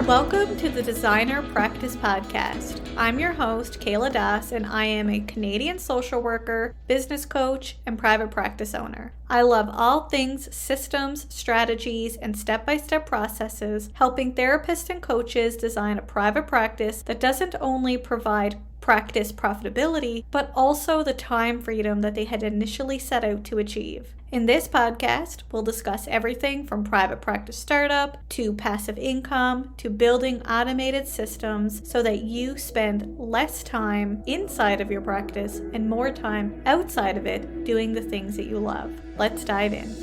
Welcome to the Designer Practice Podcast. I'm your host, Kayla Das, and I am a Canadian social worker, business coach, and private practice owner. I love all things systems, strategies, and step-by-step processes, helping therapists and coaches design a private practice that doesn't only provide practice profitability, but also the time freedom that they had initially set out to achieve. In this podcast, we'll discuss everything from private practice startup to passive income to building automated systems so that you spend less time inside of your practice and more time outside of it doing the things that you love. Let's dive in.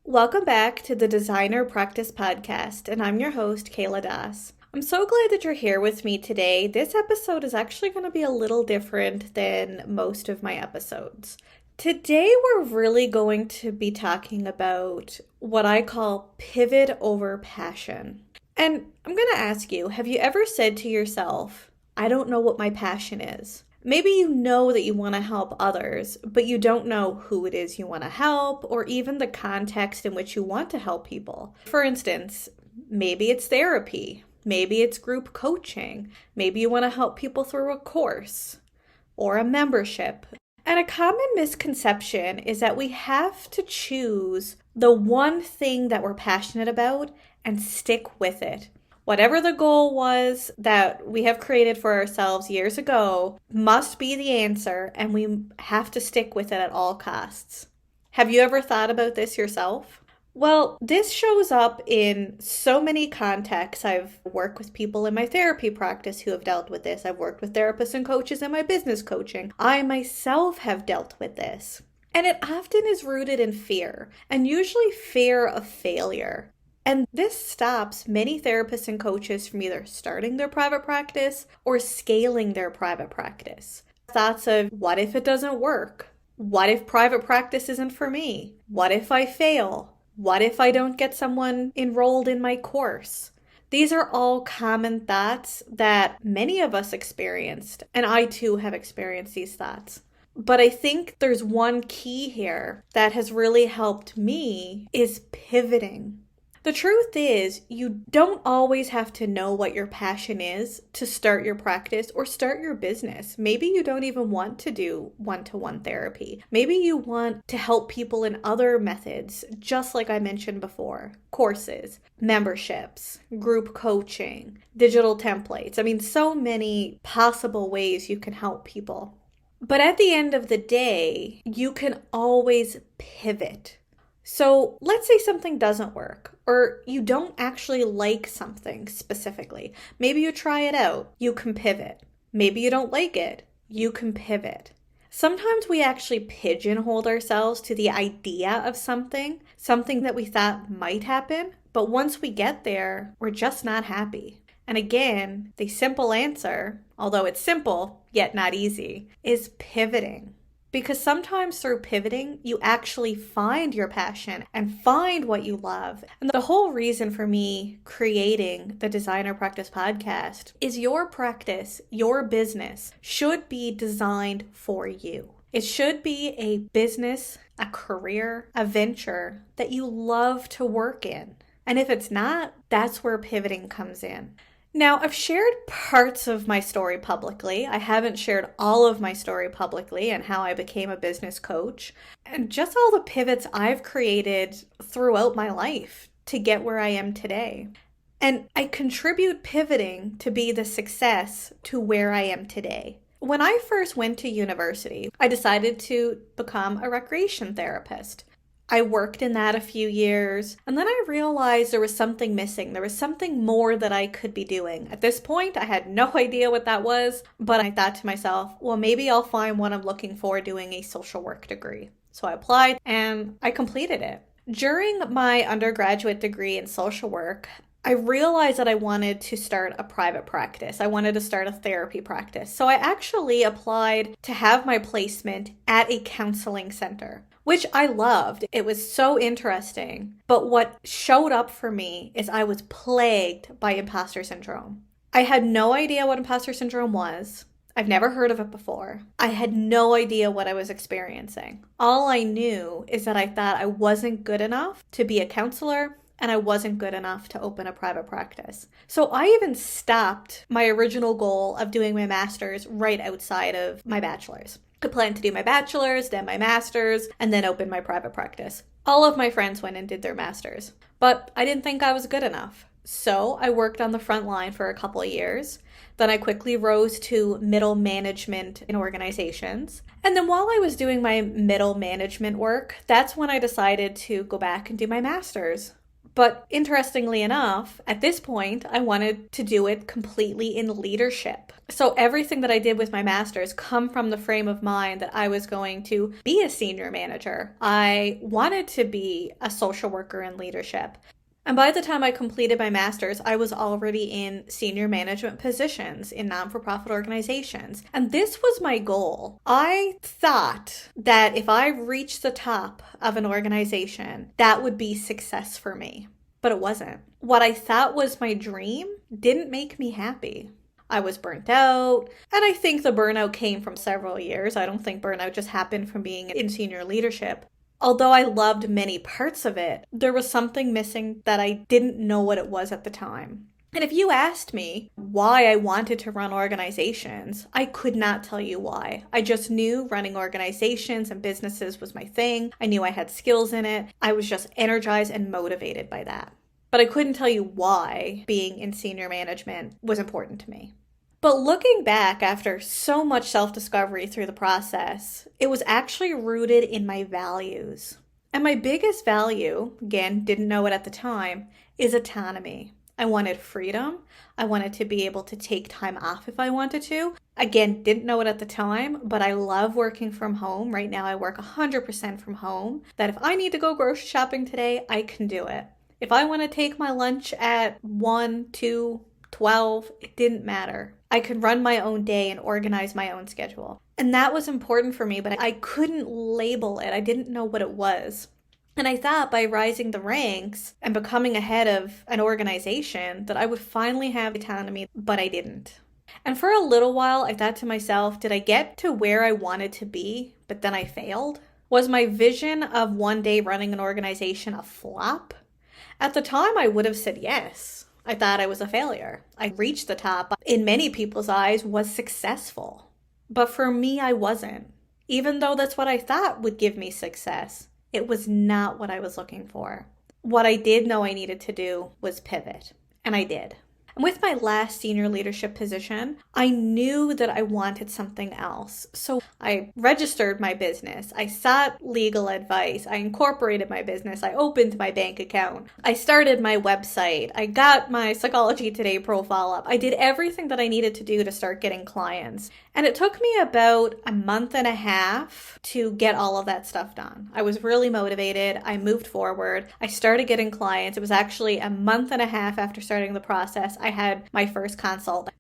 Welcome back to the Designer Practice Podcast, and I'm your host, Kayla Das. I'm so glad that you're here with me today. This episode is actually going to be a little different than most of my episodes. Today, we're really going to be talking about what I call pivot over passion. And I'm going to ask you, have you ever said to yourself, I don't know what my passion is? Maybe you know that you want to help others, but you don't know who it is you want to help or even the context in which you want to help people. For instance, maybe it's therapy, maybe it's group coaching, maybe you want to help people through a course or a membership. And a common misconception is that we have to choose the one thing that we're passionate about and stick with it. Whatever the goal was that we have created for ourselves years ago must be the answer, and we have to stick with it at all costs. Have you ever thought about this yourself? Well, this shows up in so many contexts. I've worked with people in my therapy practice who have dealt with this. I've worked with therapists and coaches in my business coaching. I myself have dealt with this. And it often is rooted in fear, and usually fear of failure. And this stops many therapists and coaches from either starting their private practice or scaling their private practice. Thoughts of, what if it doesn't work? What if private practice isn't for me? What if I fail? What if I don't get someone enrolled in my course? These are all common thoughts that many of us experienced, and I too have experienced these thoughts. But I think there's one key here that has really helped me is pivoting. The truth is, you don't always have to know what your passion is to start your practice or start your business. Maybe you don't even want to do one-to-one therapy. Maybe you want to help people in other methods, just like I mentioned before. Courses, memberships, group coaching, digital templates. I mean, so many possible ways you can help people. But at the end of the day, you can always pivot. So let's say something doesn't work, or you don't actually like something specifically. Maybe you try it out, you can pivot. Maybe you don't like it, you can pivot. Sometimes we actually pigeonhole ourselves to the idea of something that we thought might happen, but once we get there, we're just not happy. And again, the simple answer, although it's simple, yet not easy, is pivoting. Because sometimes through pivoting, you actually find your passion and find what you love. And the whole reason for me creating the Designer Practice Podcast is your practice, your business should be designed for you. It should be a business, a career, a venture that you love to work in. And if it's not, that's where pivoting comes in. Now, I've shared parts of my story publicly. I haven't shared all of my story publicly and how I became a business coach and just all the pivots I've created throughout my life to get where I am today. And I contribute pivoting to be the success to where I am today. When I first went to university, I decided to become a recreation therapist. I worked in that a few years, and then I realized there was something missing. There was something more that I could be doing. At this point, I had no idea what that was, but I thought to myself, well, maybe I'll find what I'm looking for doing a social work degree. So I applied, and I completed it. During my undergraduate degree in social work, I realized that I wanted to start a private practice. I wanted to start a therapy practice. So I actually applied to have my placement at a counseling center, which I loved. It was so interesting. But what showed up for me is I was plagued by imposter syndrome. I had no idea what imposter syndrome was. I've never heard of it before. I had no idea what I was experiencing. All I knew is that I thought I wasn't good enough to be a counselor and I wasn't good enough to open a private practice. So I even stopped my original goal of doing my master's right outside of my bachelor's. I planned to do my bachelor's, then my master's, and then open my private practice. All of my friends went and did their master's, but I didn't think I was good enough. So I worked on the front line for a couple of years. Then I quickly rose to middle management in organizations. And then while I was doing my middle management work, that's when I decided to go back and do my master's. But interestingly enough, at this point, I wanted to do it completely in leadership. So everything that I did with my master's come from the frame of mind that I was going to be a senior manager. I wanted to be a social worker in leadership. And by the time I completed my master's, I was already in senior management positions in non-for-profit organizations. And this was my goal. I thought that if I reached the top of an organization, that would be success for me. But it wasn't. What I thought was my dream didn't make me happy. I was burnt out, and I think the burnout came from several years. I don't think burnout just happened from being in senior leadership. Although I loved many parts of it, there was something missing that I didn't know what it was at the time. And if you asked me why I wanted to run organizations, I could not tell you why. I just knew running organizations and businesses was my thing. I knew I had skills in it. I was just energized and motivated by that. But I couldn't tell you why being in senior management was important to me. But looking back after so much self-discovery through the process, it was actually rooted in my values. And my biggest value, again, didn't know it at the time, is autonomy. I wanted freedom. I wanted to be able to take time off if I wanted to. Again, didn't know it at the time, but I love working from home. Right now I work 100% from home. That if I need to go grocery shopping today, I can do it. If I want to take my lunch at 1, 2, 12, it didn't matter. I could run my own day and organize my own schedule. And that was important for me, but I couldn't label it. I didn't know what it was. And I thought by rising the ranks and becoming a head of an organization that I would finally have autonomy, but I didn't. And for a little while, I thought to myself, did I get to where I wanted to be, but then I failed? Was my vision of one day running an organization a flop? At the time, I would have said yes. I thought I was a failure. I reached the top. In many people's eyes, was successful. But for me, I wasn't. Even though that's what I thought would give me success, it was not what I was looking for. What I did know I needed to do was pivot. And I did. And with my last senior leadership position, I knew that I wanted something else. So I registered my business. I sought legal advice. I incorporated my business. I opened my bank account. I started my website. I got my Psychology Today profile up. I did everything that I needed to do to start getting clients. And it took me about a month and a half to get all of that stuff done. I was really motivated. I moved forward. I started getting clients. It was actually a month and a half after starting the process. I had my first consult.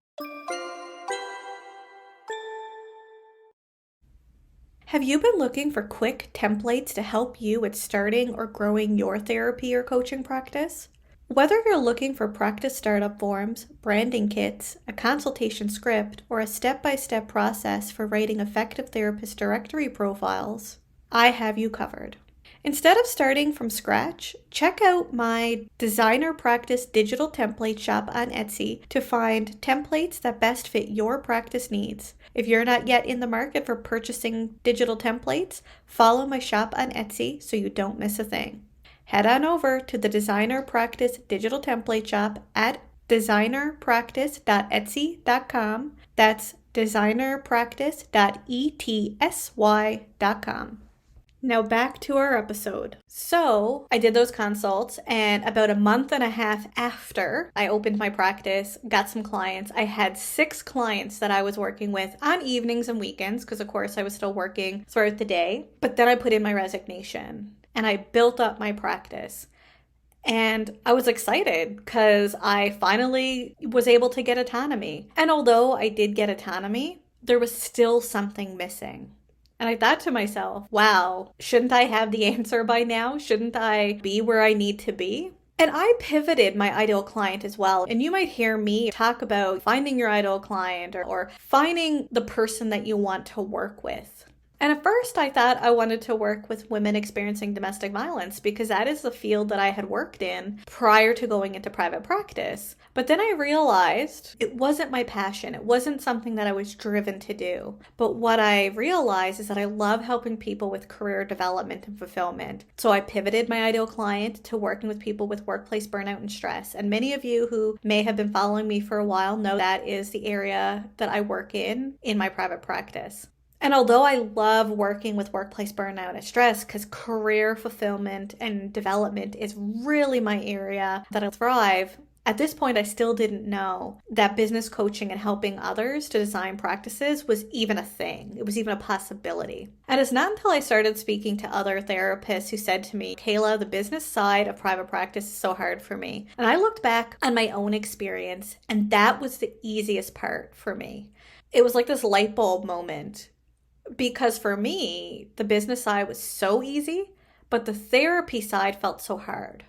Have you been looking for quick templates to help you with starting or growing your therapy or coaching practice? Whether you're looking for practice startup forms, branding kits, a consultation script, or a step-by-step process for writing effective therapist directory profiles, I have you covered. Instead of starting from scratch, check out my designer practice digital template shop on Etsy to find templates that best fit your practice needs. If you're not yet in the market for purchasing digital templates, follow my shop on Etsy so you don't miss a thing. Head on over to the Designer Practice Digital Template Shop at designerpractice.etsy.com. That's designerpractice.etsy.com. Now back to our episode. So I did those consults, and about a month and a half after I opened my practice, got some clients. I had 6 clients that I was working with on evenings and weekends because of course I was still working throughout the day. But then I put in my resignation and I built up my practice. And I was excited because I finally was able to get autonomy. And although I did get autonomy, there was still something missing. And I thought to myself, wow, shouldn't I have the answer by now? Shouldn't I be where I need to be? And I pivoted my ideal client as well. And you might hear me talk about finding your ideal client or finding the person that you want to work with. And at first I thought I wanted to work with women experiencing domestic violence because that is the field that I had worked in prior to going into private practice. But then I realized it wasn't my passion. It wasn't something that I was driven to do. But what I realized is that I love helping people with career development and fulfillment. So I pivoted my ideal client to working with people with workplace burnout and stress. And many of you who may have been following me for a while know that is the area that I work in my private practice. And although I love working with workplace burnout and stress because career fulfillment and development is really my area that I thrive, at this point I still didn't know that business coaching and helping others to design practices was even a thing. It was even a possibility. And it's not until I started speaking to other therapists who said to me, Kayla, the business side of private practice is so hard for me. And I looked back on my own experience, and that was the easiest part for me. It was like this light bulb moment. Because for me, the business side was so easy, but the therapy side felt so hard.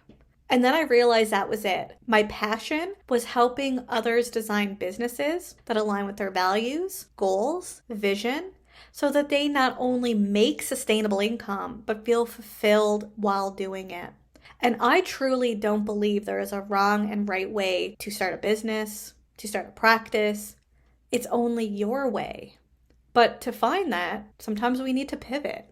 And then I realized that was it. My passion was helping others design businesses that align with their values, goals, vision, so that they not only make sustainable income, but feel fulfilled while doing it. And I truly don't believe there is a wrong and right way to start a business, to start a practice. It's only your way. But to find that, sometimes we need to pivot.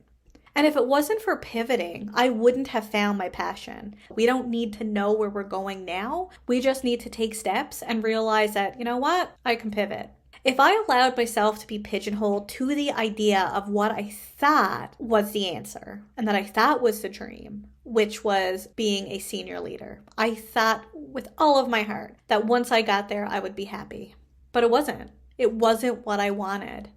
And if it wasn't for pivoting, I wouldn't have found my passion. We don't need to know where we're going now. We just need to take steps and realize that, you know what, I can pivot. If I allowed myself to be pigeonholed to the idea of what I thought was the answer and that I thought was the dream, which was being a senior leader, I thought with all of my heart that once I got there, I would be happy. But it wasn't. It wasn't what I wanted.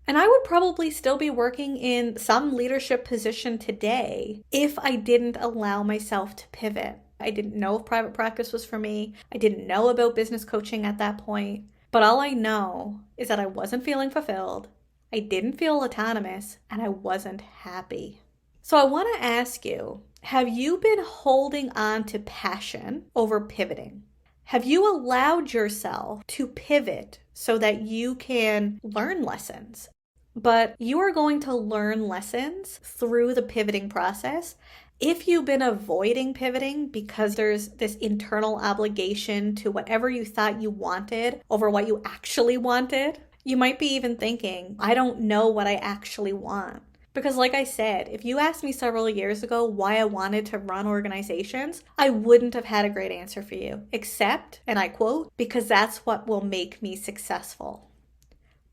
And I would probably still be working in some leadership position today if I didn't allow myself to pivot. I didn't know if private practice was for me. I didn't know about business coaching at that point. But all I know is that I wasn't feeling fulfilled. I didn't feel autonomous, and I wasn't happy. So I want to ask you, have you been holding on to passion over pivoting? Have you allowed yourself to pivot so that you can learn lessons? But you are going to learn lessons through the pivoting process. If you've been avoiding pivoting because there's this internal obligation to whatever you thought you wanted over what you actually wanted, you might be even thinking, I don't know what I actually want. Because like I said, if you asked me several years ago why I wanted to run organizations, I wouldn't have had a great answer for you, except, and I quote, because that's what will make me successful.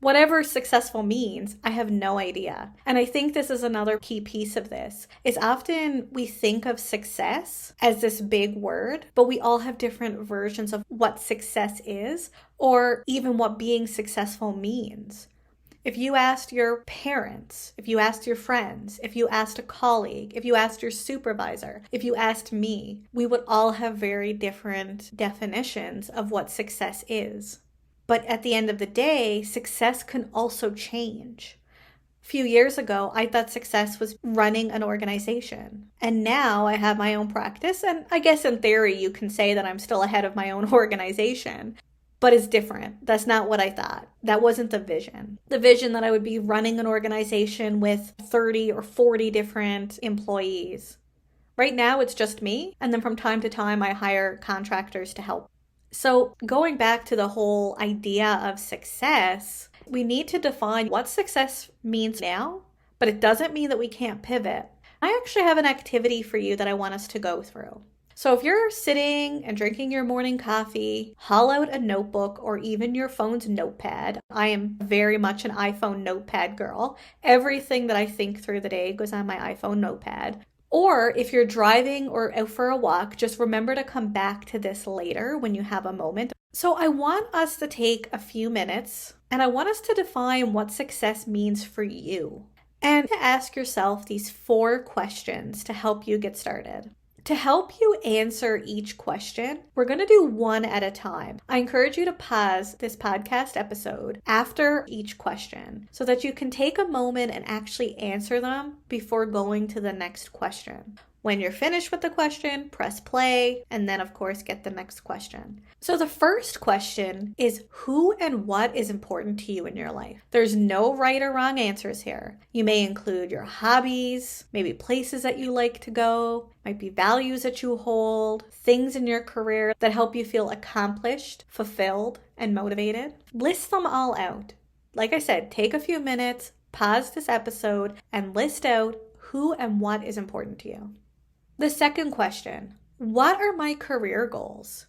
Whatever successful means, I have no idea. And I think this is another key piece of this, is often we think of success as this big word, but we all have different versions of what success is, or even what being successful means. If you asked your parents, if you asked your friends, if you asked a colleague, if you asked your supervisor, if you asked me, we would all have very different definitions of what success is. But at the end of the day, success can also change. A few years ago, I thought success was running an organization. And now I have my own practice, and I guess in theory you can say that I'm still ahead of my own organization. But it's different. That's not what I thought. That wasn't the vision. The vision that I would be running an organization with 30 or 40 different employees. Right now, it's just me. And then from time to time, I hire contractors to help. So going back to the whole idea of success, we need to define what success means now, but it doesn't mean that we can't pivot. I actually have an activity for you that I want us to go through. So if you're sitting and drinking your morning coffee, haul out a notebook or even your phone's notepad. I am very much an iPhone notepad girl. Everything that I think through the day goes on my iPhone notepad. Or if you're driving or out for a walk, just remember to come back to this later when you have a moment. So I want us to take a few minutes and I want us to define what success means for you and to ask yourself these 4 questions to help you get started. To help you answer each question, we're going to do one at a time. I encourage you to pause this podcast episode after each question so that you can take a moment and actually answer them before going to the next question. When you're finished with the question, press play, and then of course get the next question. So the first question is, who and what is important to you in your life? There's no right or wrong answers here. You may include your hobbies, maybe places that you like to go, might be values that you hold, things in your career that help you feel accomplished, fulfilled, and motivated. List them all out. Like I said, take a few minutes, pause this episode, and list out who and what is important to you. The second question, what are my career goals?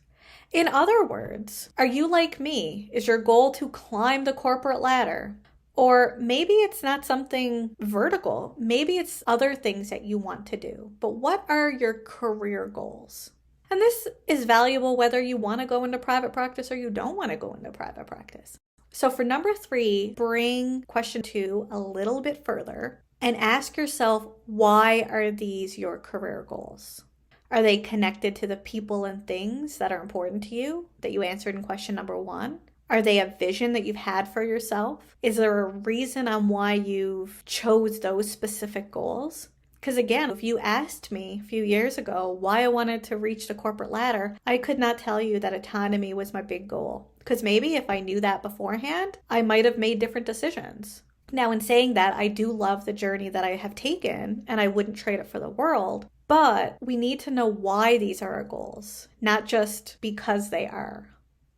In other words, are you like me? Is your goal to climb the corporate ladder? Or maybe it's not something vertical. Maybe it's other things that you want to do. But what are your career goals? And this is valuable whether you want to go into private practice or you don't want to go into private practice. So for number 3, bring question 2 a little bit further and ask yourself, why are these your career goals? Are they connected to the people and things that are important to you that you answered in question number 1? Are they a vision that you've had for yourself? Is there a reason on why you've chose those specific goals? Because again, if you asked me a few years ago why I wanted to reach the corporate ladder, I could not tell you that autonomy was my big goal. Because maybe if I knew that beforehand, I might have made different decisions. Now, in saying that, I do love the journey that I have taken, and I wouldn't trade it for the world. But we need to know why these are our goals, not just because they are.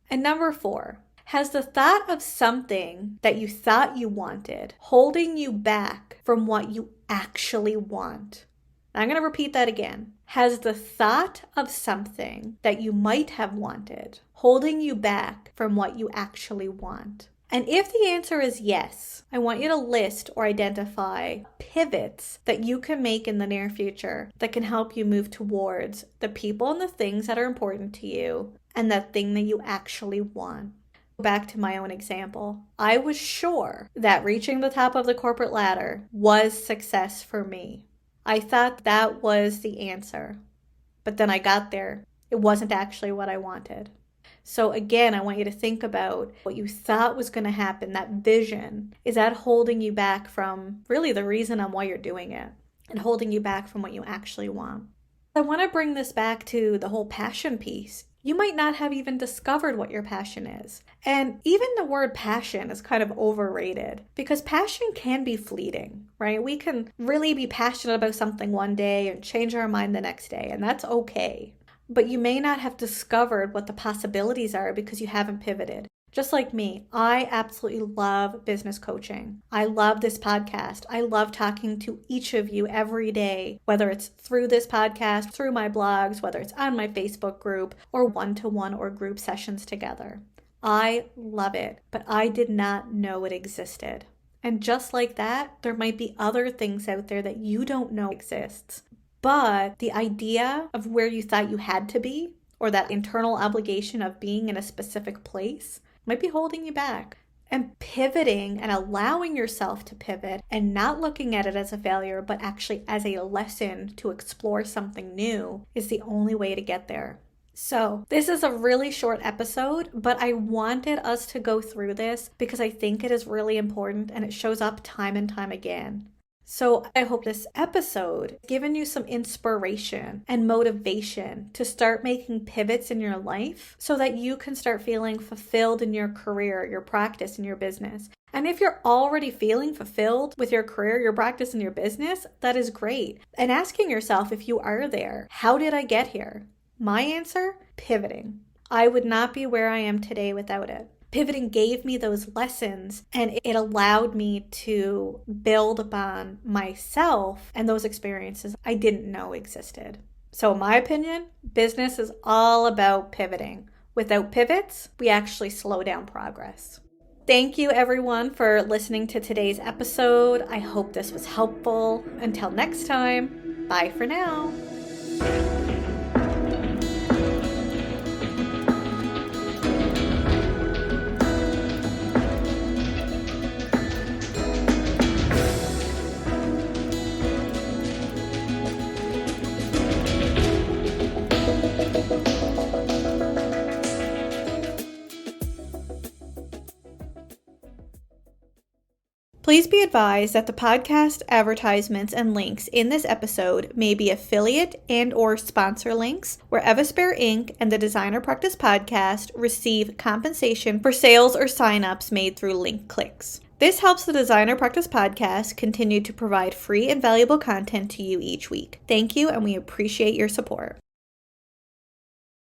And number 4, has the thought of something that you thought you wanted holding you back from what you actually want? I'm going to repeat that again. Has the thought of something that you might have wanted holding you back from what you actually want? And if the answer is yes, I want you to list or identify pivots that you can make in the near future that can help you move towards the people and the things that are important to you and that thing that you actually want. Back to my own example, I was sure that reaching the top of the corporate ladder was success for me. I thought that was the answer, but then I got there. It wasn't actually what I wanted. So again, I want you to think about what you thought was going to happen, that vision. Is that holding you back from really the reason on why you're doing it and holding you back from what you actually want? I want to bring this back to the whole passion piece. You might not have even discovered what your passion is. And even the word passion is kind of overrated because passion can be fleeting, right? We can really be passionate about something one day and change our mind the next day, and that's okay. But you may not have discovered what the possibilities are because you haven't pivoted. Just like me, I absolutely love business coaching. I love this podcast. I love talking to each of you every day, whether it's through this podcast, through my blogs, whether it's on my Facebook group, or one-to-one or group sessions together. I love it, but I did not know it existed. And just like that, there might be other things out there that you don't know exists. But the idea of where you thought you had to be, or that internal obligation of being in a specific place, might be holding you back. And pivoting and allowing yourself to pivot and not looking at it as a failure, but actually as a lesson to explore something new is the only way to get there. So this is a really short episode, but I wanted us to go through this because I think it is really important and it shows up time and time again. So I hope this episode has given you some inspiration and motivation to start making pivots in your life so that you can start feeling fulfilled in your career, your practice, and your business. And if you're already feeling fulfilled with your career, your practice, and your business, that is great. And asking yourself, if you are there, how did I get here? My answer, pivoting. I would not be where I am today without it. Pivoting gave me those lessons and it allowed me to build upon myself and those experiences I didn't know existed. So in my opinion, business is all about pivoting. Without pivots, we actually slow down progress. Thank you everyone for listening to today's episode. I hope this was helpful. Until next time, bye for now. Please be advised that the podcast advertisements and links in this episode may be affiliate and or sponsor links where Evaspare Inc. and the Designer Practice Podcast receive compensation for sales or signups made through link clicks. This helps the Designer Practice Podcast continue to provide free and valuable content to you each week. Thank you, and we appreciate your support.